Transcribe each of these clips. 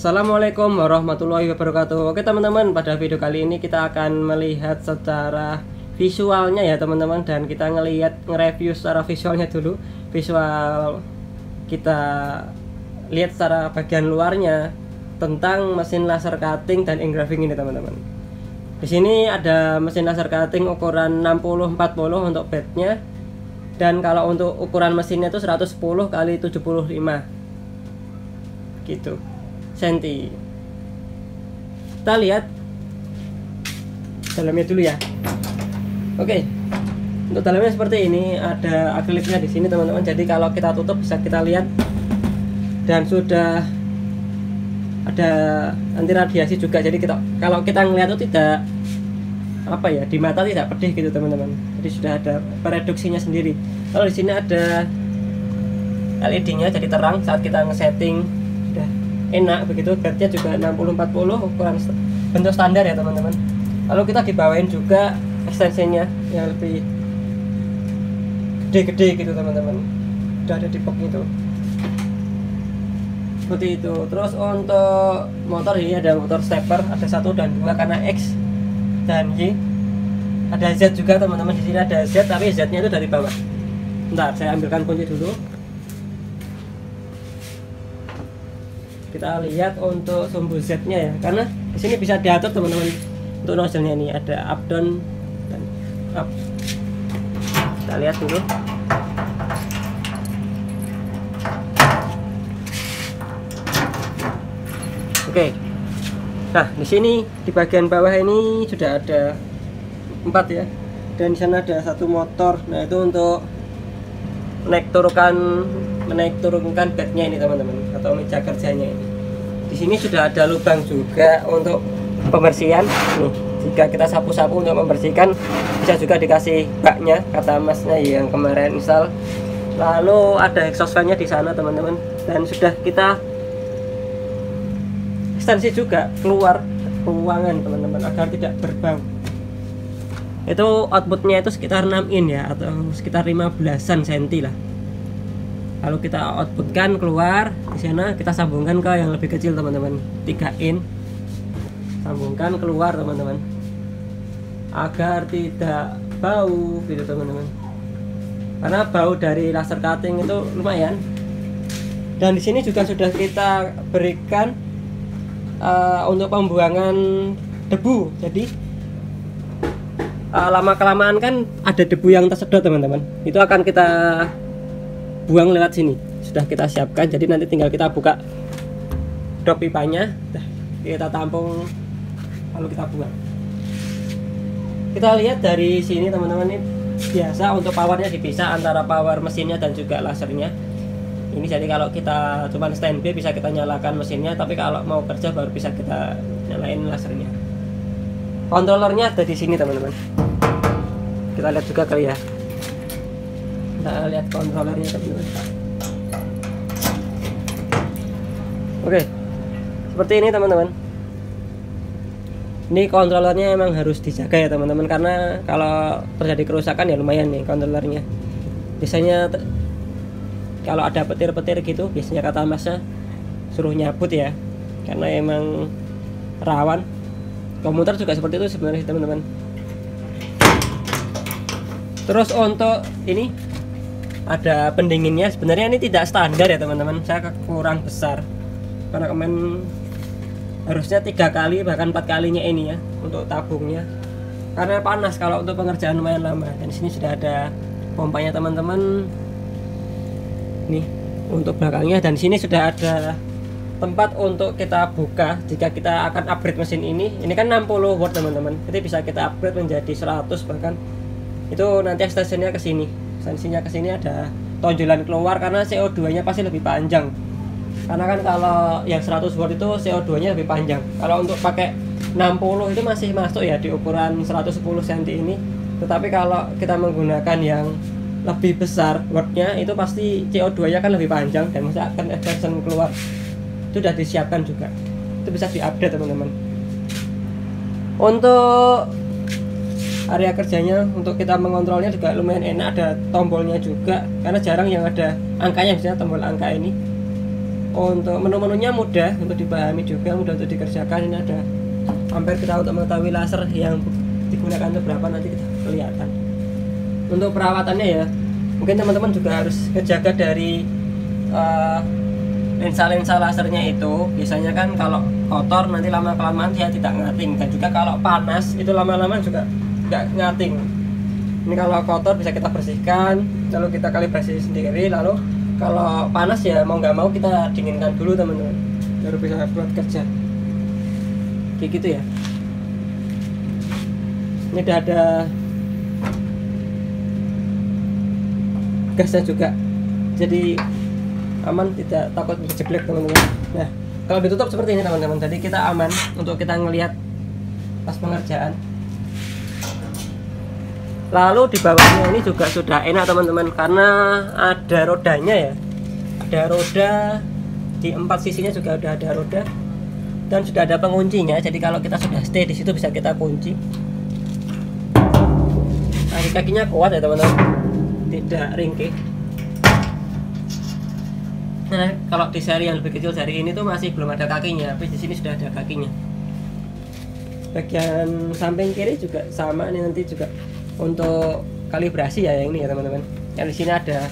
Assalamualaikum warahmatullahi wabarakatuh. Oke teman-teman, pada video kali ini kita akan melihat secara visualnya ya teman-teman, dan kita nge-review secara visualnya dulu. Visual kita lihat secara bagian luarnya tentang mesin laser cutting dan engraving ini teman-teman. Di sini ada mesin laser cutting ukuran 60-40 untuk bednya, dan kalau untuk ukuran mesinnya itu 110 kali 75 gitu senti. Kita lihat dalamnya dulu ya. Oke, untuk dalamnya seperti ini, ada akriliknya di sini teman-teman. Jadi kalau kita tutup bisa kita lihat, dan sudah ada anti radiasi juga. Jadi kalau kita ngelihat itu tidak di mata tidak pedih gitu teman-teman. Jadi sudah ada pereduksinya sendiri. Kalau di sini ada LED-nya, jadi terang saat kita ngesetting, sudah enak begitu. Bednya juga 60-40 ukuran bentuk standar ya teman-teman. Lalu kita dibawain juga ekstensinya yang lebih gede-gede gitu teman-teman. Sudah ada di box itu. Seperti itu. Terus untuk motor ini ada motor stepper, ada 1 dan 2 karena X dan Y. Ada Z juga teman-teman. Di sini ada Z, tapi Z-nya itu dari bawah. Bentar, saya ambilkan kunci dulu. Kita lihat untuk sumbu Z-nya ya, karena di sini bisa diatur teman-teman. Untuk nozzle-nya ini ada up down dan up. Kita lihat dulu. Oke. Nah, di sini di bagian bawah ini sudah ada 4 ya. Dan di sana ada 1 motor. Nah, itu untuk menaik turunkan bednya ini teman-teman, atau meja kerjanya ini. Di sini sudah ada lubang juga untuk pembersihan. Nih, jika kita sapu-sapu untuk membersihkan, bisa juga dikasih baknya, kata masnya yang kemarin install. Lalu ada exhaust fan-nya di sana teman-teman, dan sudah kita ekstensi juga keluar ruangan teman-teman agar tidak berbau. Itu outputnya itu sekitar 6 in ya, atau sekitar 15-an senti lah. Lalu kita outputkan keluar di sana, kita sambungkan ke yang lebih kecil teman-teman, 3 in. Sambungkan keluar teman-teman, agar tidak bau gitu teman-teman. Karena bau dari laser cutting itu lumayan. Dan di sini juga sudah kita berikan untuk pembuangan debu. Jadi lama kelamaan kan ada debu yang tersedot teman-teman, itu akan kita buang lewat sini. Sudah kita siapkan, jadi nanti tinggal kita buka drop pipanya, kita tampung, lalu kita buang. Kita lihat dari sini teman-teman, ini biasa untuk powernya dipisah antara power mesinnya dan juga lasernya. Ini jadi kalau kita cuma standby bisa kita nyalakan mesinnya, tapi kalau mau kerja baru bisa kita nyalain lasernya. Kontrolernya ada di sini teman-teman. Kita lihat juga kali ya. Kita lihat kontrolernya teman-teman. Oke, seperti ini teman-teman. Ini kontrolernya emang harus dijaga ya teman-teman, karena kalau terjadi kerusakan ya lumayan nih kontrolernya. Biasanya kalau ada petir-petir gitu, biasanya kata masnya suruh nyabut ya, karena emang rawan. Komputer juga seperti itu sebenarnya teman-teman. Terus untuk ini ada pendinginnya. Sebenarnya ini tidak standar ya teman-teman, saya kurang besar karena kemarin harusnya 3 kali bahkan 4 kalinya ini ya untuk tabungnya, karena panas kalau untuk pengerjaan lumayan lama. Dan di sini sudah ada pompanya teman-teman nih untuk belakangnya, dan sini sudah ada tempat untuk kita buka jika kita akan upgrade mesin ini. Ini kan 60 watt teman-teman, jadi bisa kita upgrade menjadi 100 bahkan. Itu nanti ekstensinya ke sini. Ekstensinya ke sini ada tonjolan keluar, karena CO2-nya pasti lebih panjang. Karena kan kalau yang 100 watt itu CO2-nya lebih panjang. Kalau untuk pakai 60 itu masih masuk ya di ukuran 110 cm ini. Tetapi kalau kita menggunakan yang lebih besar wattnya, itu pasti CO2-nya kan lebih panjang dan masih akan extension keluar. Itu sudah disiapkan juga, itu bisa diupdate teman-teman. Untuk area kerjanya, untuk kita mengontrolnya juga lumayan enak, ada tombolnya juga, karena jarang yang ada angkanya, misalnya tombol angka ini. Untuk menu-menunya mudah untuk dipahami juga, mudah untuk dikerjakan. Ini ada ampere kita untuk mengetahui laser yang digunakan untuk berapa, nanti kita kelihatan. Untuk perawatannya ya, mungkin teman-teman juga harus menjaga dari lensa-lensa lasernya itu. Biasanya kan kalau kotor nanti lama-kelamaan dia tidak ngating, dan juga kalau panas itu lama-lama juga nggak ngating. Ini kalau kotor bisa kita bersihkan, lalu kita kalibrasi sendiri, lalu kalau panas ya mau nggak mau kita dinginkan dulu teman-teman, baru bisa buat kerja kayak gitu ya. Ini udah ada gasnya juga, jadi aman, tidak takut jeblek teman-teman. Nah kalau ditutup seperti ini teman-teman, jadi kita aman untuk kita ngelihat pas pengerjaan. Lalu di bawahnya ini juga sudah enak teman-teman, karena ada rodanya ya, ada roda di 4 sisinya, juga udah ada roda dan sudah ada penguncinya. Jadi kalau kita sudah stay di situ bisa kita kunci. Kaki-kakinya kuat ya teman-teman, tidak ringkih. Nah kalau di seri yang lebih kecil dari ini tuh masih belum ada kakinya, tapi di sini sudah ada kakinya. Bagian samping kiri juga sama, ini nanti juga untuk kalibrasi ya yang ini ya teman-teman. Yang di sini ada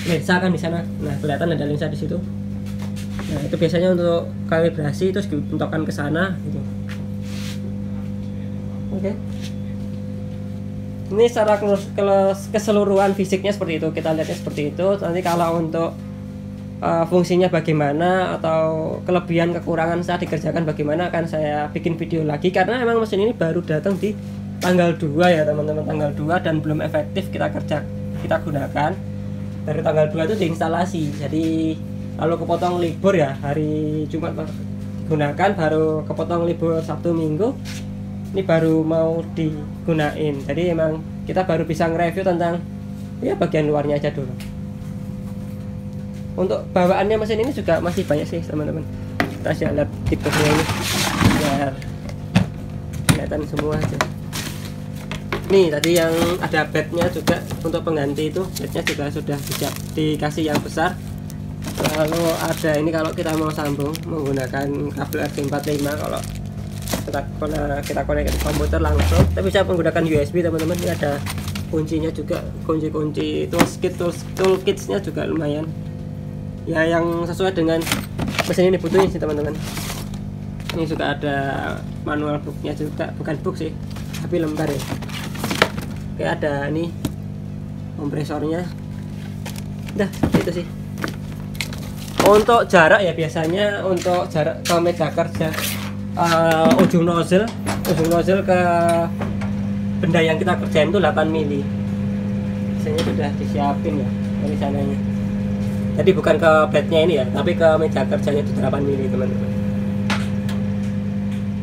lensa kan di sana. Nah, kelihatan ada lensa di situ. Nah, itu biasanya untuk kalibrasi, terus dibentokkan ke sana gitu. Oke. Ini secara keseluruhan fisiknya seperti itu. Kita lihatnya seperti itu. Nanti kalau untuk fungsinya bagaimana atau kelebihan kekurangan saat dikerjakan bagaimana akan saya bikin video lagi, karena memang mesin ini baru datang di tanggal 2 ya teman-teman, tanggal 2 dan belum efektif kita gunakan. Dari tanggal 2 itu diinstalasi, jadi lalu kepotong libur ya, hari Jumat digunakan, baru kepotong libur Sabtu Minggu, ini baru mau digunain. Jadi emang kita baru bisa nge-review tentang ya bagian luarnya aja dulu. Untuk bawaannya mesin ini juga masih banyak sih teman-teman. Kita bisa lihat tipenya ini biar kelihatan semua aja. Nih tadi yang ada bednya juga, untuk pengganti itu bednya juga sudah dikasih yang besar. Lalu ada ini kalau kita mau sambung menggunakan kabel RJ45, kalau kita connect ke komputer langsung, tapi bisa menggunakan USB teman-teman. Ini ada kuncinya juga, kunci-kunci toolkitsnya juga lumayan ya, yang sesuai dengan mesin ini butuhin sih teman-teman. Ini juga ada manual booknya juga, bukan book sih tapi lembar ya. Oke, ada ini kompresornya. Udah itu sih. Untuk jarak ya, biasanya untuk jarak ke meja kerja, ujung nozzle ke benda yang kita kerjain itu 8 mili. Biasanya sudah disiapin ya dari sananya. Jadi bukan ke blade-nya ini ya, tapi ke meja kerjanya itu 8 mili teman-teman.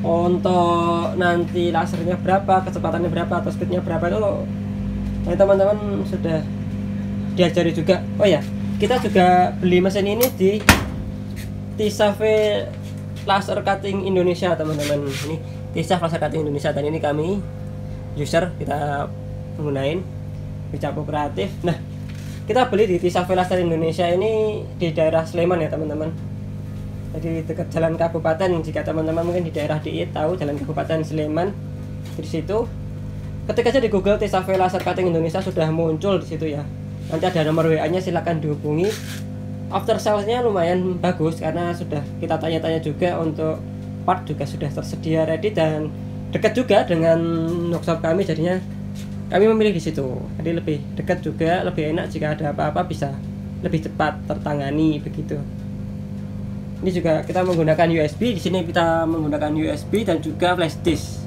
Untuk nanti lasernya berapa, kecepatannya berapa, atau speednya berapa itu teman-teman sudah diajari juga. Oh ya, kita juga beli mesin ini di Tisave Laser Cutting Indonesia teman-teman. Ini Tisave Laser Cutting Indonesia, dan ini kami user kita menggunakan bisa kooperatif. Nah kita beli di Tisave Laser Indonesia ini di daerah Sleman ya teman-teman. Jadi dekat Jalan Kabupaten, jika teman-teman mungkin di daerah DI tahu Jalan Kabupaten Sleman, di situ ketik aja di Google Tisave Laser Cutting Indonesia sudah muncul di situ ya. Nanti ada nomor WA-nya, silakan dihubungi. After sales-nya lumayan bagus karena sudah kita tanya-tanya juga, untuk part juga sudah tersedia ready dan dekat juga dengan workshop kami, jadinya kami memilih di situ. Jadi lebih dekat juga, lebih enak, jika ada apa-apa bisa lebih cepat tertangani begitu. Ini juga kita menggunakan USB, di sini kita menggunakan USB dan juga flash disk.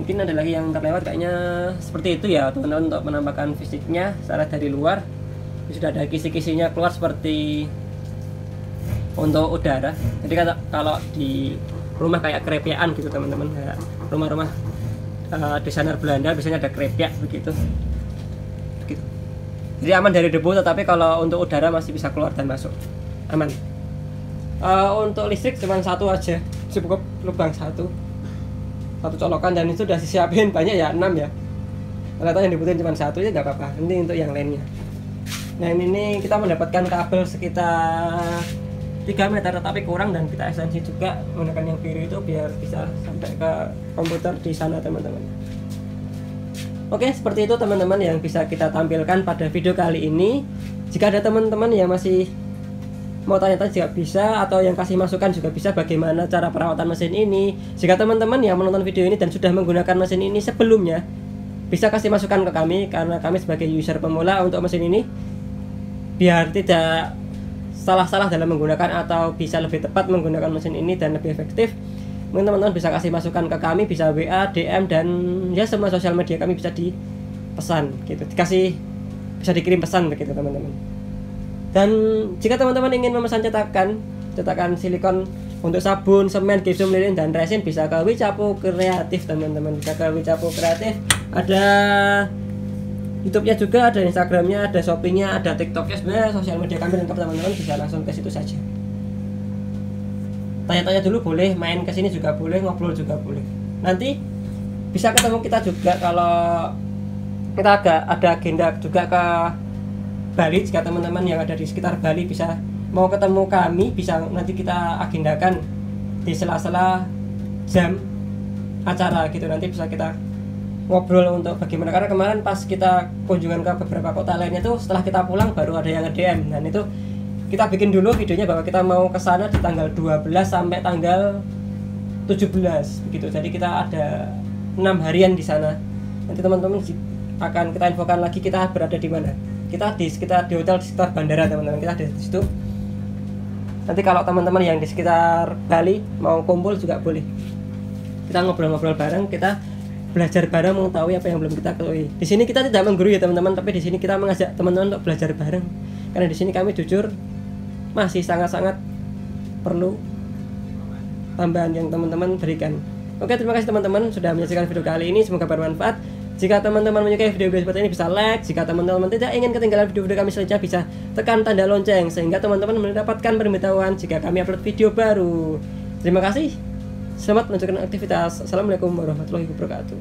Mungkin ada lagi yang terlewat, kayaknya seperti itu ya teman-teman untuk menampakkan fisiknya secara dari luar. Sudah ada kisi-kisinya keluar seperti untuk udara. Jadi kalau di rumah kayak kerepiaan gitu teman-teman, kayak rumah-rumah desainer Belanda biasanya ada kerepiak begitu. Jadi aman dari debu, tetapi kalau untuk udara masih bisa keluar dan masuk, aman. Untuk listrik cuma satu aja, cukup lubang satu colokan, dan itu udah disiapin banyak ya, 6 ya. Ternyata yang dibutuhin cuma satu ya nggak apa-apa, ini untuk yang lainnya. Nah ini kita mendapatkan kabel sekitar 3 meter tapi kurang, dan kita ekstensi juga menggunakan yang biru itu biar bisa sampai ke komputer di sana teman-teman. Oke, seperti itu teman-teman yang bisa kita tampilkan pada video kali ini. Jika ada teman-teman yang masih mau tanya-tanya juga bisa, atau yang kasih masukan juga bisa bagaimana cara perawatan mesin ini. Jika teman-teman yang menonton video ini dan sudah menggunakan mesin ini sebelumnya, bisa kasih masukan ke kami, karena kami sebagai user pemula untuk mesin ini, biar tidak salah-salah dalam menggunakan atau bisa lebih tepat menggunakan mesin ini dan lebih efektif. Mungkin teman-teman bisa kasih masukan ke kami, bisa WA, DM, dan ya semua sosial media kami bisa dipesan gitu, bisa dikirim pesan begitu teman-teman. Dan jika teman-teman ingin memesan cetakan silikon untuk sabun, semen, gipsum, lilin, dan resin, bisa ke Wicapo Kreatif teman-teman. Bisa ke Wicapo Kreatif. Ada YouTube-nya juga, ada Instagram-nya, ada Shopee-nya, ada TikTok-nya. Sebenarnya sosial media kami lengkap teman-teman, bisa langsung ke situ saja. Tanya-tanya dulu boleh, main ke sini juga boleh, ngobrol juga boleh. Nanti bisa ketemu kita juga kalau kita ada agenda juga ke Bali. Jika teman-teman yang ada di sekitar Bali bisa mau ketemu kami, bisa nanti kita agendakan di sela-sela jam acara gitu, nanti bisa kita ngobrol untuk bagaimana, karena kemarin pas kita kunjungan ke beberapa kota lainnya tuh setelah kita pulang baru ada yang nge-DM, dan itu kita bikin dulu videonya bahwa kita mau ke sana di tanggal 12 sampai tanggal 17 begitu. Jadi kita ada 6 harian di sana. Nanti teman-teman akan kita infokan lagi kita berada di mana. Kita di hotel di sekitar bandara teman-teman, kita ada di situ. Nanti kalau teman-teman yang di sekitar Bali mau kumpul juga boleh, kita ngobrol-ngobrol bareng, kita belajar bareng, mengetahui apa yang belum kita ketahui. Di sini kita tidak menggurui ya teman-teman, tapi di sini kita mengajak teman-teman untuk belajar bareng, karena di sini kami jujur masih sangat-sangat perlu tambahan yang teman-teman berikan. Oke, terima kasih teman-teman sudah menyaksikan video kali ini, semoga bermanfaat. Jika teman-teman menyukai video-video seperti ini bisa like. Jika teman-teman tidak ingin ketinggalan video-video kami selanjutnya, bisa tekan tanda lonceng sehingga teman-teman mendapatkan pemberitahuan jika kami upload video baru. Terima kasih. Selamat melanjutkan aktivitas. Assalamualaikum warahmatullahi wabarakatuh.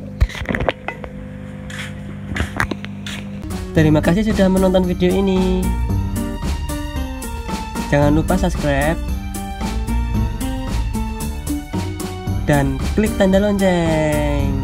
Terima kasih sudah menonton video ini. Jangan lupa subscribe dan klik tanda lonceng.